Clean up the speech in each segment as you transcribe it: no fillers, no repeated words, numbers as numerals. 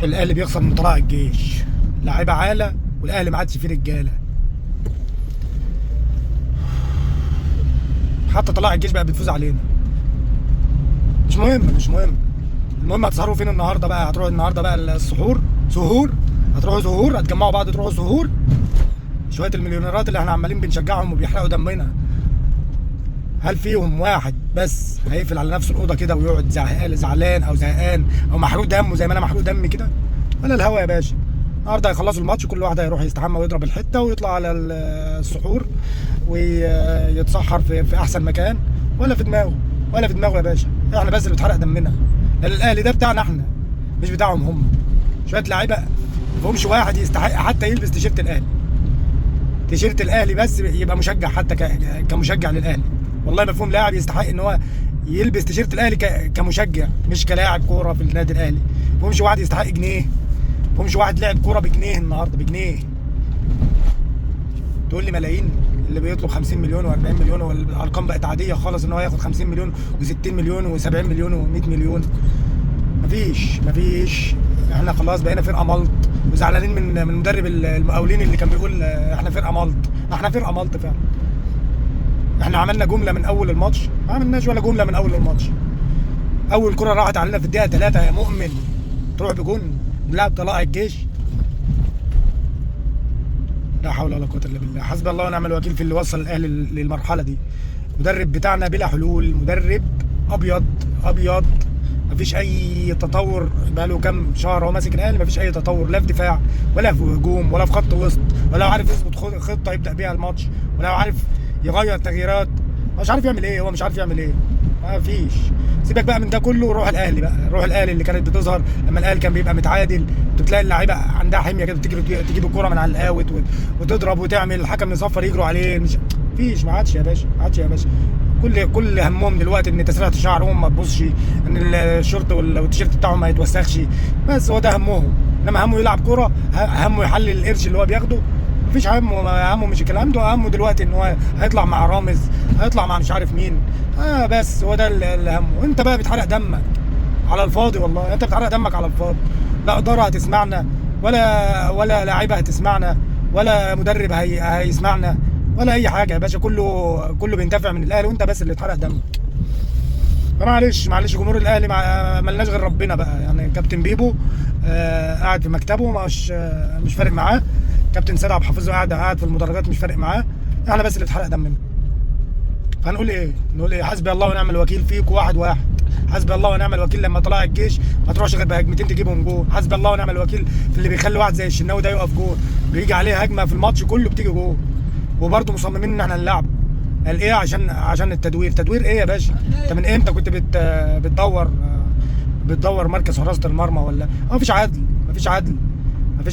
الاهلي بيخسر من طلائع الجيش، لعيبه عاله والاهلي ما عادش فيه رجاله. حتى طلائع الجيش بقى بتفوز علينا. مش مهم. المهم هتسهروا فين النهارده بقى؟ هتروحوا النهارده بقى السحور سهور، هتروحوا سهور، هتجمعوا بعض تروحوا سهور. شويه المليونيرات اللي احنا عمالين بنشجعهم وبيحرقوا دمنا، هل فيهم واحد بس هيقفل على نفسه الاوضه كده ويقعد زعلان او زهقان او محروق دمه زي ما انا محروق دمي كده؟ ولا الهوا يا باشا. النهارده هيخلصوا الماتش، كل واحد هيروح يستحمى ويضرب الحته ويطلع على السحور ويتسحر في احسن مكان. ولا في دماغه يا باشا. احنا بس اللي بتحرق دمنا، لان الاهلي ده بتاعنا احنا مش بتاعهم هم. شويه لعيبه ما فيهمش واحد يستحق حتى يلبس تيشيرت الاهلي. تيشيرت الاهلي بس يبقى مشجع، حتى كمشجع للاهلي. والله ما فيهم لاعب يستحق ان هو يلبس تيشيرت الاهلي كمشجع، مش كلاعب كوره في النادي الاهلي. ما فيهمش واحد يستحق جنيه، ما فيهمش واحد لعب كوره بجنيه النهارده بجنيه. تقول لي ملايين؟ اللي بيطلب 50 مليون و40 مليون، والارقام بقت عاديه خالص ان هو ياخد 50 مليون و60 مليون و70 مليون و100 مليون. مفيش. احنا خلاص بقينا فرقه ملط، وزعلانين من مدرب المقاولين اللي كان بيقول احنا فرقه ملط. احنا فرقه ملط فعلا. احنا عملنا جمله من اول الماتش، ما عملناش ولا جمله من اول الماتش. اول كره راحت علينا في الدقيقه 3 يا مؤمن، تروح بجون لاعب طلائع الجيش. لا حول ولا قوه الا بالله. حسبي الله ونعم الوكيل في اللي وصل الاهلي للمرحله دي. المدرب بتاعنا بلا حلول، مدرب ابيض. مفيش اي تطور، بقاله كام شهر هو ماسك الاهلي، مفيش اي تطور لا في دفاع ولا في هجوم ولا في خط وسط، ولا عارف يظبط خطه يبدا بيها الماتش، ولا عارف يغير تغييرات. مش عارف يعمل ايه، هو مش عارف يعمل ايه. مفيش. سيبك بقى من ده كله، روح الاهلي بقى، روح الاهلي اللي كانت بتظهر لما الاهلي كان بيبقى متعادل. تلاقي اللعيبه عندها حميه كده، تجيب الكوره من على القاوت وتضرب وتعمل، الحكم يصفر يجروا عليه. مفيش، ما عادش يا باشا. كل همهم دلوقتي ان تسريحه شعرهم ما تبصش، ان الشورت والتيشيرت بتاعهم ما يتوسخش. بس هو ده همهم. انما همه يلعب كوره، همه يحلل القرش اللي هو بياخده. مفيش همه مش الكلام ده. همه دلوقتي ان هو هيطلع مع رامز، هيطلع مع مش عارف مين. بس هو ده اللي همه. انت بقى بتحرق دمك على الفاضي، والله انت بتحرق دمك على الفاضي. لا اداره هتسمعنا، ولا لاعيبه هتسمعنا، ولا مدرب هيسمعنا، ولا اي حاجه يا باشا. كله بينتفع من الاهلي، وانت بس اللي اتحرق دمك. فمعلش جمهور الاهلي ملناش غير ربنا بقى. يعني كابتن بيبو قاعد في مكتبه، مش فارق معاه. كابتن سيد عبد الحفيظ قاعد في المدرجات، مش فارق معاه. احنا بس اللي اتحرق دمنا. فهنقول ايه؟ نقول ايه؟ حسبي الله ونعم الوكيل فيك واحد. حسبي الله ونعم الوكيل لما طلع الجيش ما تروحش غير بهجمتين تجيبهم جول. حسبي الله ونعم الوكيل في اللي بيخلي واحد زي الشناوي ده يقف جول، بيجي عليه هجمه في الماتش كله بتيجي جول، وبرضه مصممين ان احنا نلعب. قال ايه؟ عشان التدوير ايه يا باشا؟ انت من امتى كنت بتدور مركز حراسه المرمى؟ ولا مفيش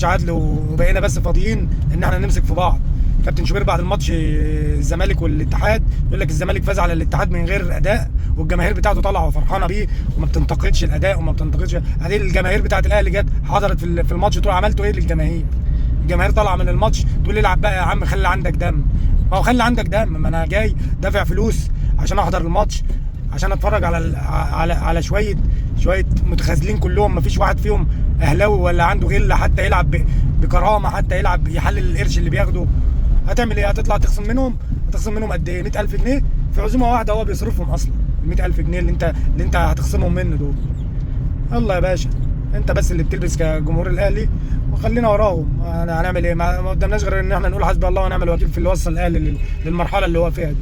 عدل. وبقينا بس فاضيين ان احنا نمسك في بعض. كابتن شوبير بعد الماتش الزمالك والاتحاد يقول لك الزمالك فاز على الاتحاد من غير اداء، والجماهير بتاعته طالعه وفرحانه بيه وما بتنتقدش الاداء وما بتنتقدش. هذه الجماهير بتاعت الاهلي جت حضرت في الماتش، تقول عملتوا ايه للجماهير؟ الجماهير طالعه من الماتش تقول لي العب بقى يا عم، خلي عندك دم. ما هو خلي عندك دم، ما انا جاي دافع فلوس عشان احضر الماتش، عشان اتفرج على شويه متخاذلين كلهم. ما فيش واحد فيهم اهلاوي ولا عنده غله حتى يلعب بكرامه، حتى يلعب يحلل القرش اللي بياخده. هتعمل ايه؟ هتطلع تخصم منهم قد ايه؟ 100,000 جنيه في عزومه واحده هو بيصرفهم اصلا. ال 100,000 جنيه اللي انت هتخصمهم منه دول. يلا يا باشا، انت بس اللي بتلبس كجمهور الاهلي وخلينا وراهم. هنعمل ايه؟ ما قدامناش غير ان احنا نقول حسبي الله ونعم الوكيل في اللي وصل الاهلي للمرحله اللي هو فيها دي.